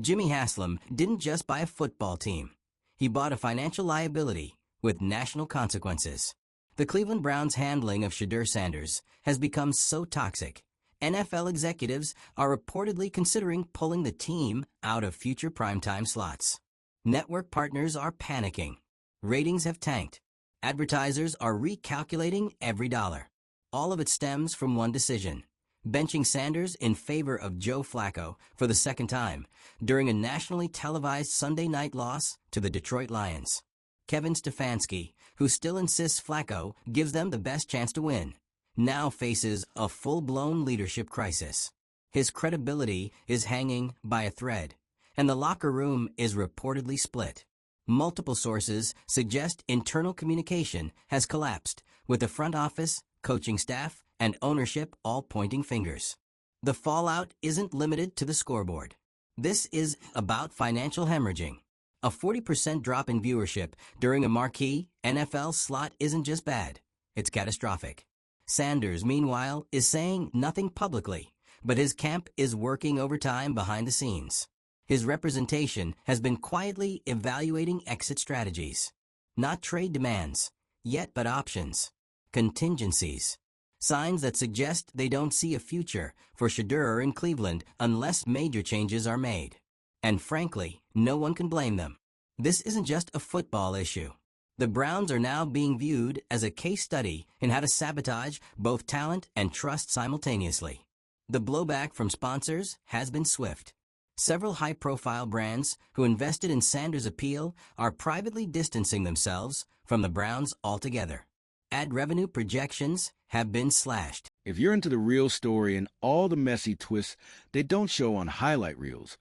Jimmy Haslam didn't just buy a football team. He bought a financial liability with national consequences. The Cleveland Browns' handling of Shedeur Sanders has become so toxic, NFL executives are reportedly considering pulling the team out of future primetime slots. Network partners are panicking. Ratings have tanked. Advertisers are recalculating every dollar. All of it stems from one decision: benching Sanders in favor of Joe Flacco for the second time during a nationally televised Sunday night loss to the Detroit Lions. Kevin Stefanski, who still insists Flacco gives them the best chance to win, now faces a full-blown leadership crisis. His credibility is hanging by a thread, and the locker room is reportedly split. Multiple sources suggest internal communication has collapsed, with the front office, coaching staff, and ownership all pointing fingers. The fallout isn't limited to the scoreboard. This is about financial hemorrhaging. A 40% drop in viewership during a marquee NFL slot isn't just bad, it's catastrophic. Sanders, meanwhile, is saying nothing publicly, but his camp is working overtime behind the scenes. His representation has been quietly evaluating exit strategies. Not trade demands, yet but options. Contingencies. Signs that suggest they don't see a future for Shedeur in Cleveland unless major changes are made. And frankly, no one can blame them. This isn't just a football issue. The Browns are now being viewed as a case study in how to sabotage both talent and trust simultaneously. The blowback from sponsors has been swift. Several high-profile brands who invested in Sanders' appeal are privately distancing themselves from the Browns altogether. Ad revenue projections have been slashed. If you're into the real story and all the messy twists they don't show on highlight reels,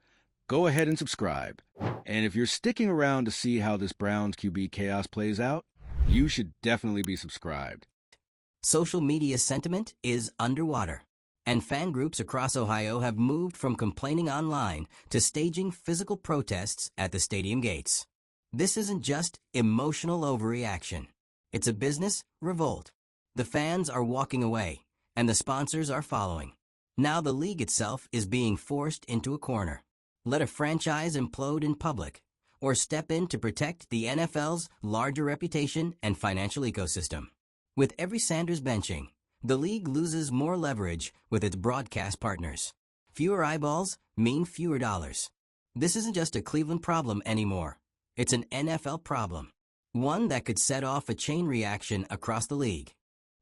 go ahead and subscribe. And if you're sticking around to see how this Browns QB chaos plays out, you should definitely be subscribed. Social media sentiment is underwater, and fan groups across Ohio have moved from complaining online to staging physical protests at the stadium gates. This isn't just emotional overreaction. It's a business revolt. The fans are walking away, and the sponsors are following. Now the league itself is being forced into a corner. Let a franchise implode in public, or step in to protect the NFL's larger reputation and financial ecosystem. With every Sanders benching, the league loses more leverage with its broadcast partners. Fewer eyeballs mean fewer dollars. This isn't just a Cleveland problem anymore. It's an NFL problem. One that could set off a chain reaction across the league.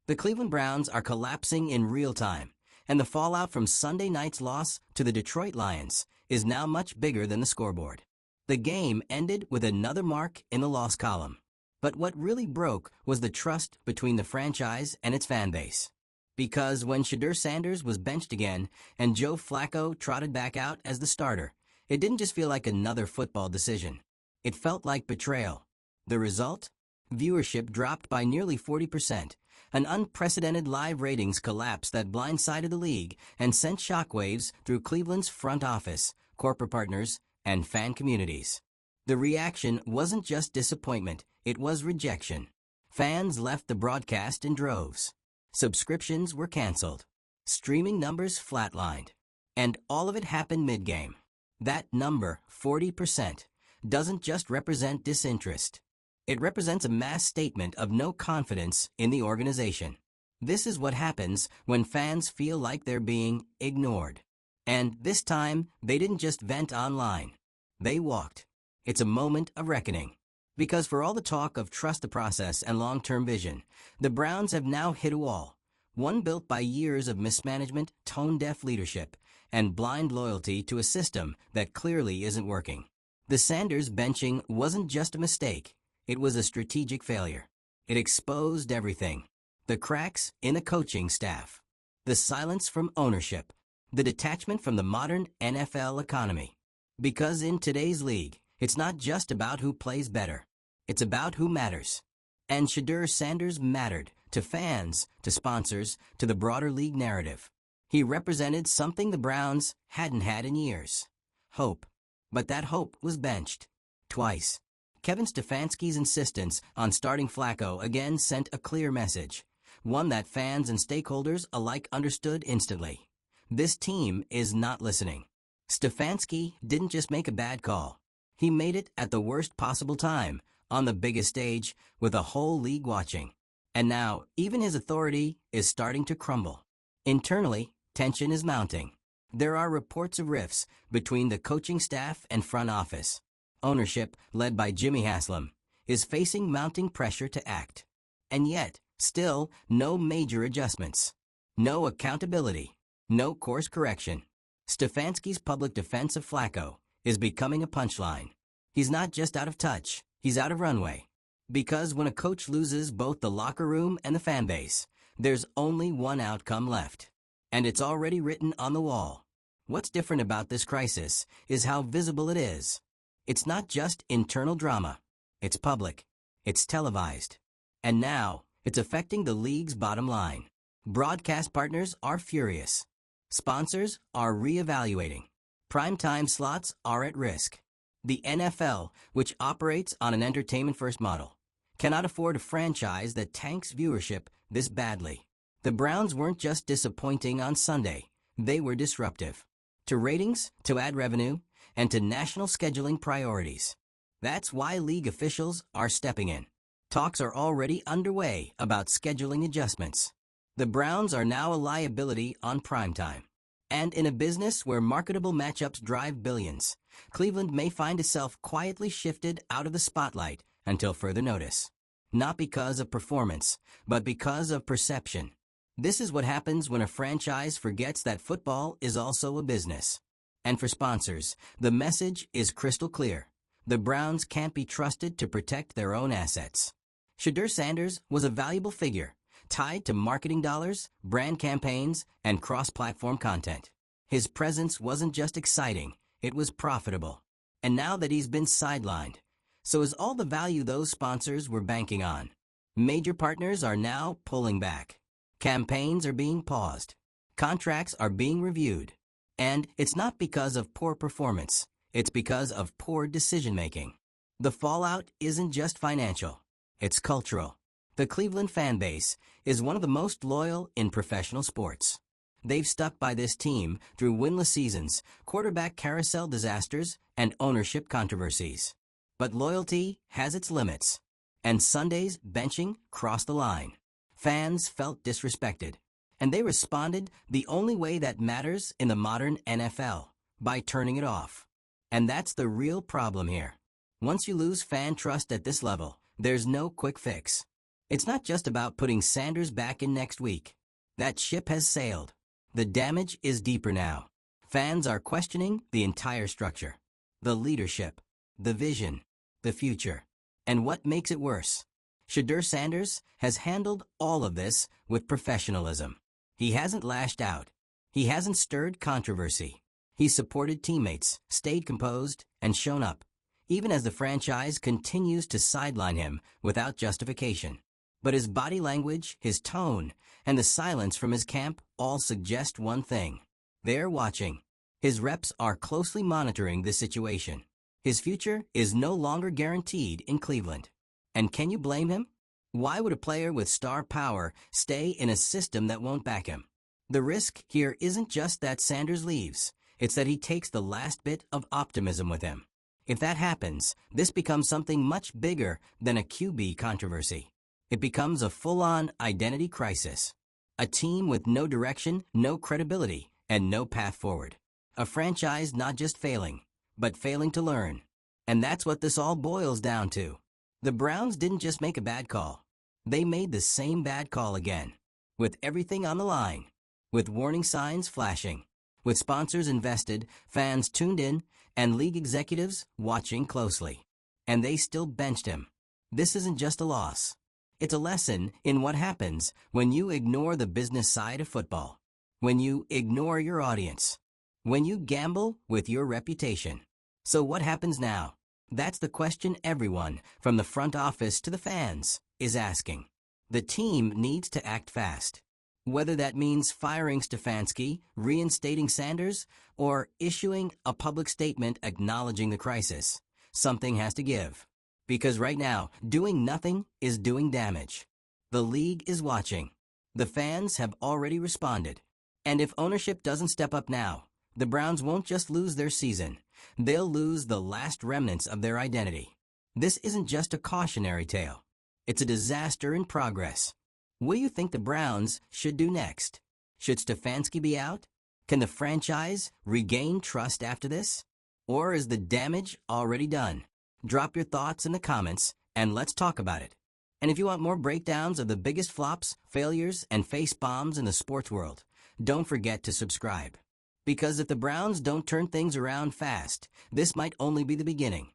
The Cleveland Browns are collapsing in real time, and the fallout from Sunday night's loss to the Detroit Lions is now much bigger than the scoreboard. The game ended with another mark in the loss column. But what really broke was the trust between the franchise and its fan base. Because when Shedeur Sanders was benched again and Joe Flacco trotted back out as the starter, it didn't just feel like another football decision. It felt like betrayal. The result? Viewership dropped by nearly 40%, an unprecedented live ratings collapse that blindsided the league and sent shockwaves through Cleveland's front office, corporate partners, and fan communities. The reaction wasn't just disappointment, it was rejection. Fans left the broadcast in droves. Subscriptions were canceled. Streaming numbers flatlined. And all of it happened mid-game. That number, 40%, doesn't just represent disinterest. It represents a mass statement of no confidence in the organization. This is what happens when fans feel like they're being ignored. And this time, they didn't just vent online. They walked. It's a moment of reckoning. Because for all the talk of trust the process and long-term vision, the Browns have now hit a wall. One built by years of mismanagement, tone-deaf leadership, and blind loyalty to a system that clearly isn't working. The Sanders benching wasn't just a mistake. It was a strategic failure. It exposed everything. The cracks in the coaching staff. The silence from ownership. The detachment from the modern NFL economy. Because in today's league, it's not just about who plays better. It's about who matters. And Shedeur Sanders mattered to fans, to sponsors, to the broader league narrative. He represented something the Browns hadn't had in years. Hope. But that hope was benched. Twice. Kevin Stefanski's insistence on starting Flacco again sent a clear message, one that fans and stakeholders alike understood instantly. This team is not listening. Stefanski didn't just make a bad call. He made it at the worst possible time, on the biggest stage, with a whole league watching. And now, even his authority is starting to crumble. Internally, tension is mounting. There are reports of rifts between the coaching staff and front office. Ownership, led by Jimmy Haslam, is facing mounting pressure to act. And yet, still, no major adjustments. No accountability. No course correction. Stefanski's public defense of Flacco is becoming a punchline. He's not just out of touch, he's out of runway. Because when a coach loses both the locker room and the fan base, there's only one outcome left. And it's already written on the wall. What's different about this crisis is how visible it is. It's not just internal drama. It's public. It's televised. And now, it's affecting the league's bottom line. Broadcast partners are furious. Sponsors are reevaluating. Primetime slots are at risk. The NFL, which operates on an entertainment-first model, cannot afford a franchise that tanks viewership this badly. The Browns weren't just disappointing on Sunday, they were disruptive. To ratings, to ad revenue, and to national scheduling priorities. That's why league officials are stepping in. Talks are already underway about scheduling adjustments. The Browns are now a liability on primetime. And in a business where marketable matchups drive billions, Cleveland may find itself quietly shifted out of the spotlight until further notice. Not because of performance, but because of perception. This is what happens when a franchise forgets that football is also a business. And for sponsors, the message is crystal clear. The Browns can't be trusted to protect their own assets. Shedeur Sanders was a valuable figure, tied to marketing dollars, brand campaigns, and cross-platform content. His presence wasn't just exciting, it was profitable. And now that he's been sidelined, so is all the value those sponsors were banking on. Major partners are now pulling back. Campaigns are being paused. Contracts are being reviewed. And it's not because of poor performance, it's because of poor decision-making. The fallout isn't just financial, it's cultural. The Cleveland fan base is one of the most loyal in professional sports. They've stuck by this team through winless seasons, quarterback carousel disasters, and ownership controversies. But loyalty has its limits. And Sunday's benching crossed the line. Fans felt disrespected. And they responded the only way that matters in the modern NFL, by turning it off. And that's the real problem here. Once you lose fan trust at this level, there's no quick fix. It's not just about putting Sanders back in next week. That ship has sailed. The damage is deeper now. Fans are questioning the entire structure. The leadership, the vision, the future. And what makes it worse? Shedeur Sanders has handled all of this with professionalism. He hasn't lashed out. He hasn't stirred controversy. He's supported teammates, stayed composed, and shown up, even as the franchise continues to sideline him without justification. But his body language, his tone, and the silence from his camp all suggest one thing. They're watching. His reps are closely monitoring this situation. His future is no longer guaranteed in Cleveland. And can you blame him? Why would a player with star power stay in a system that won't back him? The risk here isn't just that Sanders leaves. It's that he takes the last bit of optimism with him. If that happens, this becomes something much bigger than a QB controversy. It becomes a full-on identity crisis. A team with no direction, no credibility, and no path forward. A franchise not just failing, but failing to learn. And that's what this all boils down to. The Browns didn't just make a bad call. They made the same bad call again. With everything on the line. With warning signs flashing. With sponsors invested, fans tuned in, and league executives watching closely. And they still benched him. This isn't just a loss. It's a lesson in what happens when you ignore the business side of football. When you ignore your audience. When you gamble with your reputation. So what happens now? That's the question everyone, from the front office to the fans, is asking. The team needs to act fast. Whether that means firing Stefanski, reinstating Sanders, or issuing a public statement acknowledging the crisis, something has to give. Because right now, doing nothing is doing damage. The league is watching. The fans have already responded. And if ownership doesn't step up now, The Browns won't just lose their season. They'll lose the last remnants of their identity. This isn't just a cautionary tale. It's a disaster in progress. What do you think the Browns should do next? Should Stefanski be out? Can the franchise regain trust after this? Or is the damage already done? Drop your thoughts in the comments and let's talk about it. And if you want more breakdowns of the biggest flops, failures, and face bombs in the sports world, don't forget to subscribe. Because if the Browns don't turn things around fast, this might only be the beginning.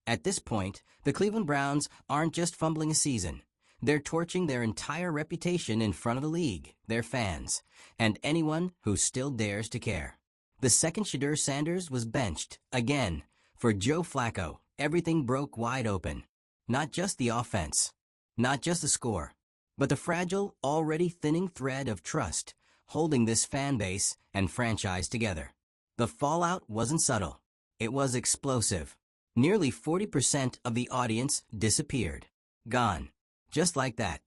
At this point, the Cleveland Browns aren't just fumbling a season. They're torching their entire reputation in front of the league, their fans, and anyone who still dares to care. The second Shedeur Sanders was benched, again, for Joe Flacco, everything broke wide open. Not just the offense, not just the score, but the fragile, already thinning thread of trust holding this fan base and franchise together. The fallout wasn't subtle. It was explosive. Nearly 40% of the audience disappeared. Gone. Just like that.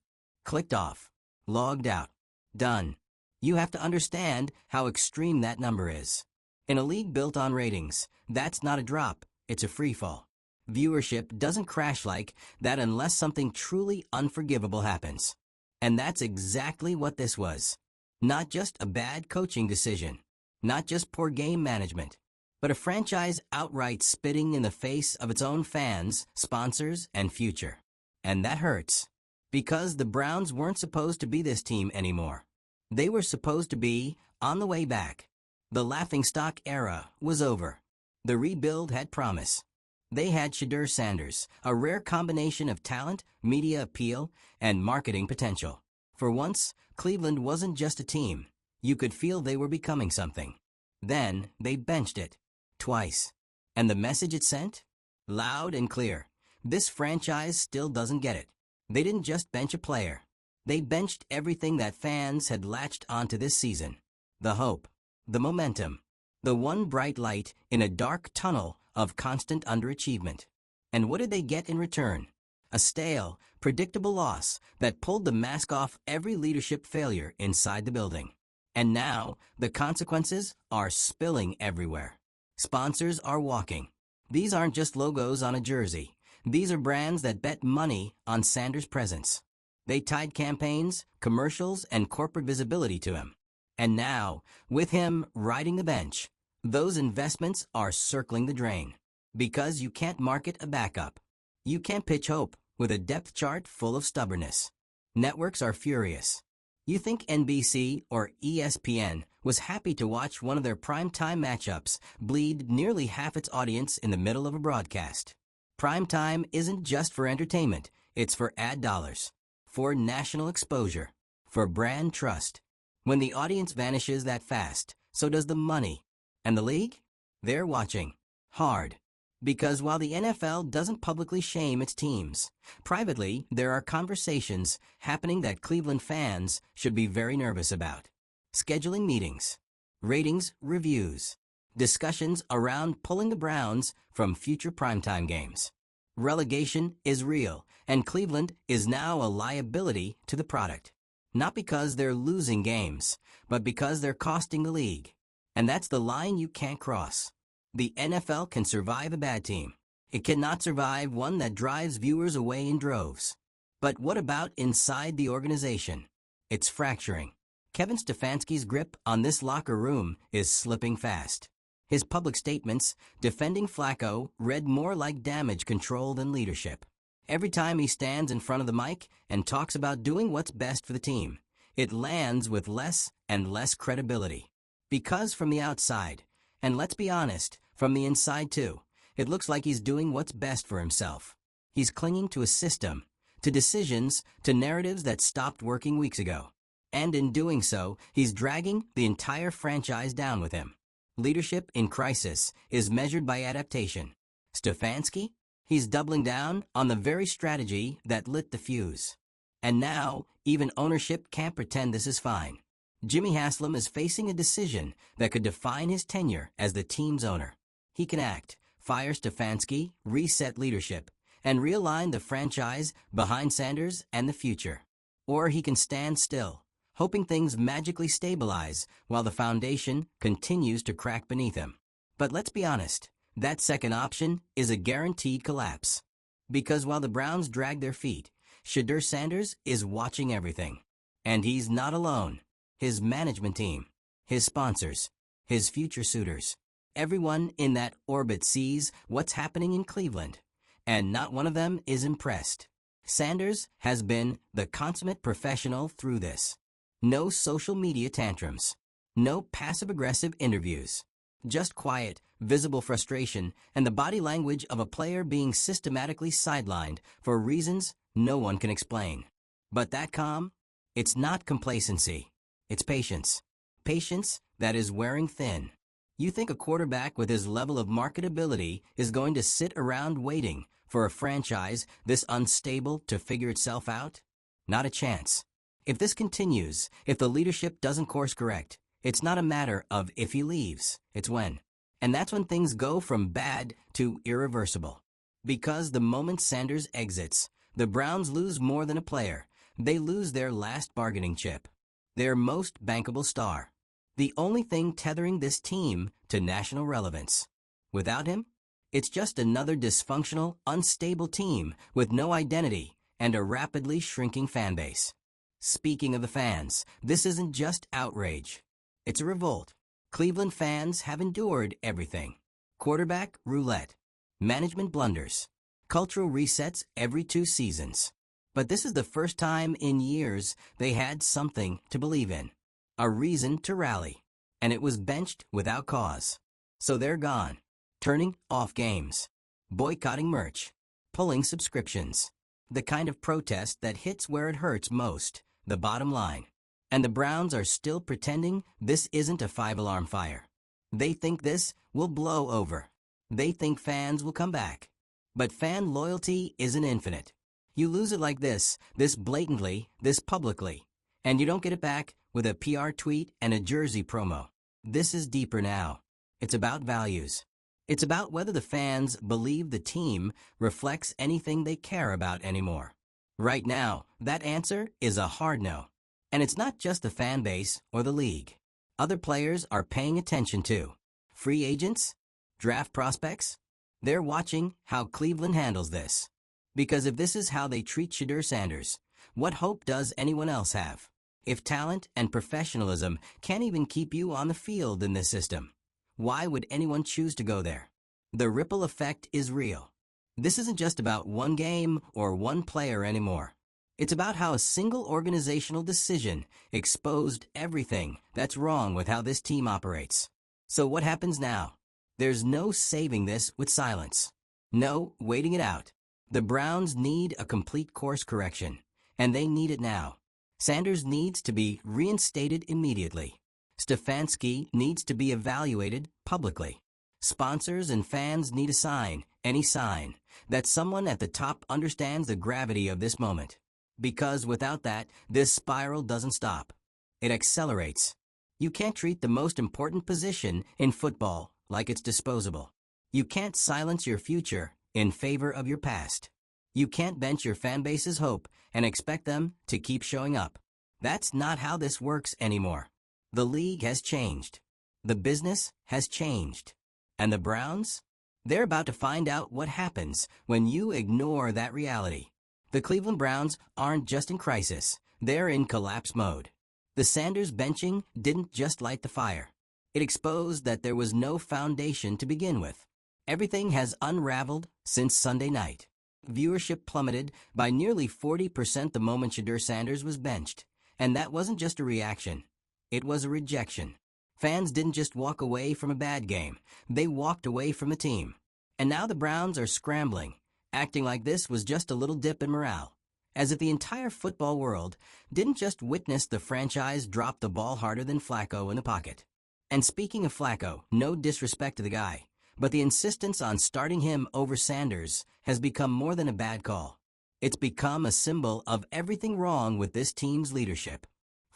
Clicked off. Logged out. Done. You have to understand how extreme that number is. In a league built on ratings, that's not a drop, it's a freefall. Viewership doesn't crash like that unless something truly unforgivable happens. And that's exactly what this was. Not just a bad coaching decision, not just poor game management, but a franchise outright spitting in the face of its own fans, sponsors, and future. And that hurts. Because the Browns weren't supposed to be this team anymore. They were supposed to be on the way back. The laughingstock era was over. The rebuild had promise. They had Shedeur Sanders, a rare combination of talent, media appeal, and marketing potential. For once, Cleveland wasn't just a team. You could feel they were becoming something. Then, they benched it. Twice. And the message it sent? Loud and clear. This franchise still doesn't get it. They didn't just bench a player. They benched everything that fans had latched onto this season. The hope. The momentum. The one bright light in a dark tunnel of constant underachievement. And what did they get in return? A stale, predictable loss that pulled the mask off every leadership failure inside the building. And now, the consequences are spilling everywhere. Sponsors are walking. These aren't just logos on a jersey. These are brands that bet money on Sanders' presence. They tied campaigns, commercials, and corporate visibility to him. And now, with him riding the bench, those investments are circling the drain. Because you can't market a backup. You can't pitch hope with a depth chart full of stubbornness. Networks are furious. You think NBC or ESPN was happy to watch one of their primetime matchups bleed nearly half its audience in the middle of a broadcast. Primetime isn't just for entertainment, it's for ad dollars, for national exposure, for brand trust. When the audience vanishes that fast, so does the money. And the league? They're watching. Hard. Because while the NFL doesn't publicly shame its teams, privately there are conversations happening that Cleveland fans should be very nervous about. Scheduling meetings, ratings reviews, discussions around pulling the Browns from future primetime games. Relegation is real, and Cleveland is now a liability to the product. Not because they're losing games, but because they're costing the league. And that's the line you can't cross. The NFL can survive a bad team. It cannot survive one that drives viewers away in droves. But what about inside the organization? It's fracturing. Kevin Stefanski's grip on this locker room is slipping fast. His public statements defending Flacco read more like damage control than leadership. Every time he stands in front of the mic and talks about doing what's best for the team, it lands with less and less credibility. Because from the outside, and let's be honest, from the inside too, it looks like he's doing what's best for himself. He's clinging to a system, to decisions, to narratives that stopped working weeks ago. And in doing so, he's dragging the entire franchise down with him. Leadership in crisis is measured by adaptation. Stefanski? He's doubling down on the very strategy that lit the fuse. And now, even ownership can't pretend this is fine. Jimmy Haslam is facing a decision that could define his tenure as the team's owner. He can act, fire Stefanski, reset leadership, and realign the franchise behind Sanders and the future. Or he can stand still, hoping things magically stabilize while the foundation continues to crack beneath him. But let's be honest, that second option is a guaranteed collapse. Because while the Browns drag their feet, Shedeur Sanders is watching everything. And he's not alone. His management team, his sponsors, his future suitors, everyone in that orbit sees what's happening in Cleveland, and not one of them is impressed. Sanders has been the consummate professional through this. No social media tantrums, no passive-aggressive interviews, just quiet, visible frustration and the body language of a player being systematically sidelined for reasons no one can explain. But that calm? It's not complacency. It's patience. Patience that is wearing thin. You think a quarterback with his level of marketability is going to sit around waiting for a franchise this unstable to figure itself out? Not a chance. If this continues, if the leadership doesn't course correct, it's not a matter of if he leaves, it's when. And that's when things go from bad to irreversible. Because the moment Sanders exits, the Browns lose more than a player. They lose their last bargaining chip, their most bankable star, the only thing tethering this team to national relevance. Without him, it's just another dysfunctional, unstable team with no identity and a rapidly shrinking fan base. Speaking of the fans, this isn't just outrage. It's a revolt. Cleveland fans have endured everything. Quarterback roulette, management blunders, cultural resets every 2 seasons. But this is the first time in years they had something to believe in, a reason to rally, and it was benched without cause. So they're gone, turning off games, boycotting merch, pulling subscriptions, the kind of protest that hits where it hurts most, the bottom line. And the Browns are still pretending this isn't a 5-alarm fire. They think this will blow over. They think fans will come back. But fan loyalty isn't infinite. You lose it like this blatantly, this publicly, and you don't get it back with a PR tweet and a jersey promo. This is deeper now. It's about values. It's about whether the fans believe the team reflects anything they care about anymore. Right now, that answer is a hard no. And it's not just the fan base or the league. Other players are paying attention too. Free agents, draft prospects, they're watching how Cleveland handles this. Because if this is how they treat Shedeur Sanders, what hope does anyone else have? If talent and professionalism can't even keep you on the field in this system, why would anyone choose to go there? The ripple effect is real. This isn't just about one game or one player anymore. It's about how a single organizational decision exposed everything that's wrong with how this team operates. So what happens now? There's no saving this with silence. No waiting it out. The Browns need a complete course correction, and they need it now. Sanders needs to be reinstated immediately. Stefanski needs to be evaluated publicly. Sponsors and fans need a sign, any sign, that someone at the top understands the gravity of this moment. Because without that, this spiral doesn't stop. It accelerates. You can't treat the most important position in football like it's disposable. You can't silence your future in favor of your past. You can't bench your fan base's hope and expect them to keep showing up. That's not how this works anymore. The league has changed. The business has changed. And the Browns? They're about to find out what happens when you ignore that reality. The Cleveland Browns aren't just in crisis, they're in collapse mode. The Sanders benching didn't just light the fire. It exposed that there was no foundation to begin with. Everything has unraveled since Sunday night. Viewership plummeted by nearly 40% the moment Shedeur Sanders was benched. And that wasn't just a reaction. It was a rejection. Fans didn't just walk away from a bad game. They walked away from the team. And now the Browns are scrambling, acting like this was just a little dip in morale. As if the entire football world didn't just witness the franchise drop the ball harder than Flacco in the pocket. And speaking of Flacco, no disrespect to the guy, but the insistence on starting him over Sanders has become more than a bad call. It's become a symbol of everything wrong with this team's leadership.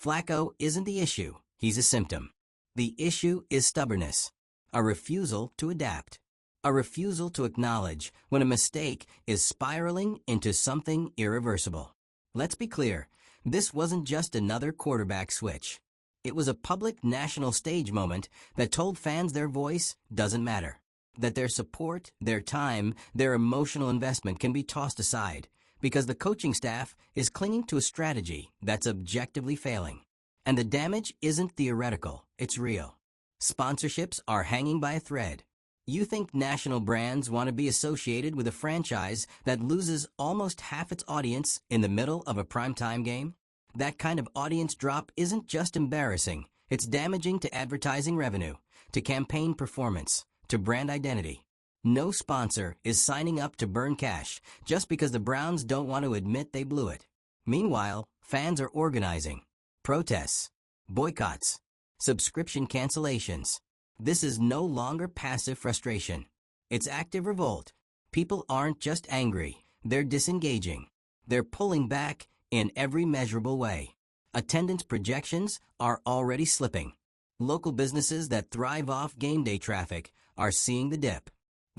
Flacco isn't the issue, he's a symptom. The issue is stubbornness, a refusal to adapt, a refusal to acknowledge when a mistake is spiraling into something irreversible. Let's be clear, This wasn't just another quarterback switch. It was a public national stage moment that told fans their voice doesn't matter, that their support, their time, their emotional investment can be tossed aside because the coaching staff is clinging to a strategy that's objectively failing. And the damage isn't theoretical, it's real. Sponsorships are hanging by a thread. You think national brands want to be associated with a franchise that loses almost half its audience in the middle of a primetime game? That kind of audience drop isn't just embarrassing, it's damaging to advertising revenue, to campaign performance, to brand identity. No sponsor is signing up to burn cash just because the Browns don't want to admit they blew it. Meanwhile, fans are organizing. Protests, boycotts, subscription cancellations. This is no longer passive frustration. It's active revolt. People aren't just angry, they're disengaging. They're pulling back in every measurable way. Attendance projections are already slipping. Local businesses that thrive off game day traffic are seeing the dip.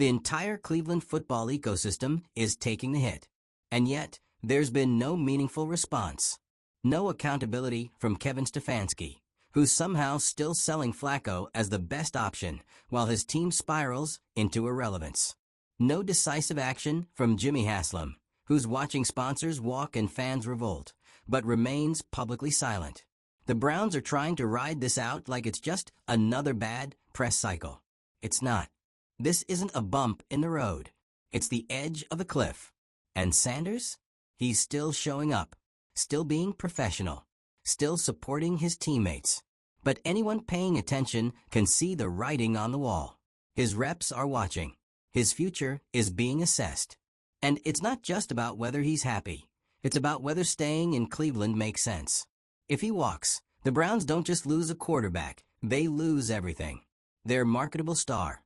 The entire Cleveland football ecosystem is taking the hit. And yet, there's been no meaningful response. No accountability from Kevin Stefanski, who's somehow still selling Flacco as the best option while his team spirals into irrelevance. No decisive action from Jimmy Haslam, who's watching sponsors walk and fans revolt, but remains publicly silent. The Browns are trying to ride this out like it's just another bad press cycle. It's not. This isn't a bump in the road. It's the edge of the cliff. And Sanders? He's still showing up, still being professional, still supporting his teammates. But anyone paying attention can see the writing on the wall. His reps are watching. His future is being assessed. And it's not just about whether he's happy. It's about whether staying in Cleveland makes sense. If he walks, the Browns don't just lose a quarterback, they lose everything. Their marketable star,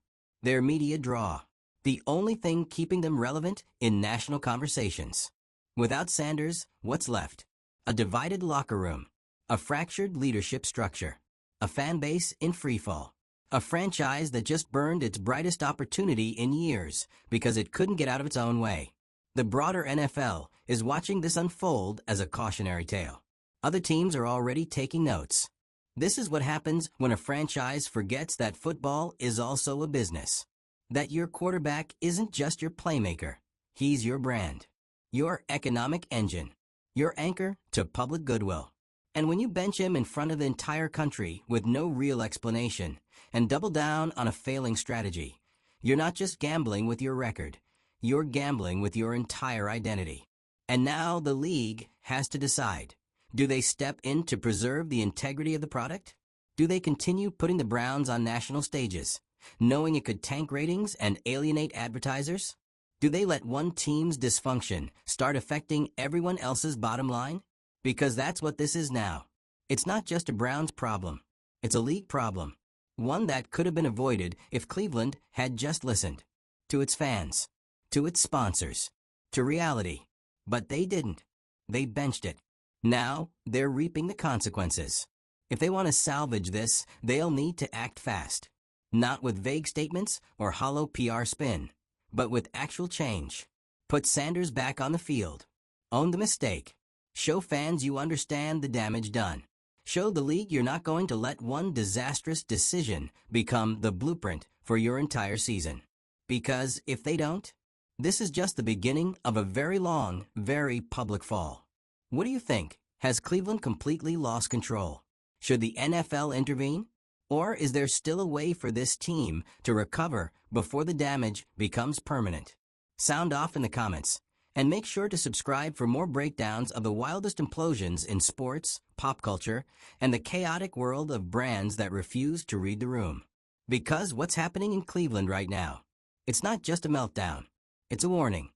their media draw, the only thing keeping them relevant in national conversations. Without Sanders, what's left? A divided locker room, a fractured leadership structure, a fan base in freefall, a franchise that just burned its brightest opportunity in years because it couldn't get out of its own way. The broader NFL is watching this unfold as a cautionary tale. Other teams are already taking notes. This is what happens when a franchise forgets that football is also a business. That your quarterback isn't just your playmaker. He's your brand, your economic engine, your anchor to public goodwill. And when you bench him in front of the entire country with no real explanation and double down on a failing strategy, you're not just gambling with your record. You're gambling with your entire identity. And now the league has to decide. Do they step in to preserve the integrity of the product? Do they continue putting the Browns on national stages, knowing it could tank ratings and alienate advertisers? Do they let one team's dysfunction start affecting everyone else's bottom line? Because that's what this is now. It's not just a Browns problem. It's a league problem. One that could have been avoided if Cleveland had just listened. To its fans. To its sponsors. To reality. But they didn't. They benched it. Now, they're reaping the consequences. If they want to salvage this, they'll need to act fast. Not with vague statements or hollow PR spin, but with actual change. Put Sanders back on the field. Own the mistake. Show fans you understand the damage done. Show the league you're not going to let one disastrous decision become the blueprint for your entire season. Because if they don't, this is just the beginning of a very long, very public fall. What do you think? Has Cleveland completely lost control? Should the NFL intervene? Or is there still a way for this team to recover before the damage becomes permanent? Sound off in the comments. And make sure to subscribe for more breakdowns of the wildest implosions in sports, pop culture, and the chaotic world of brands that refuse to read the room. Because what's happening in Cleveland right now, it's not just a meltdown. It's a warning.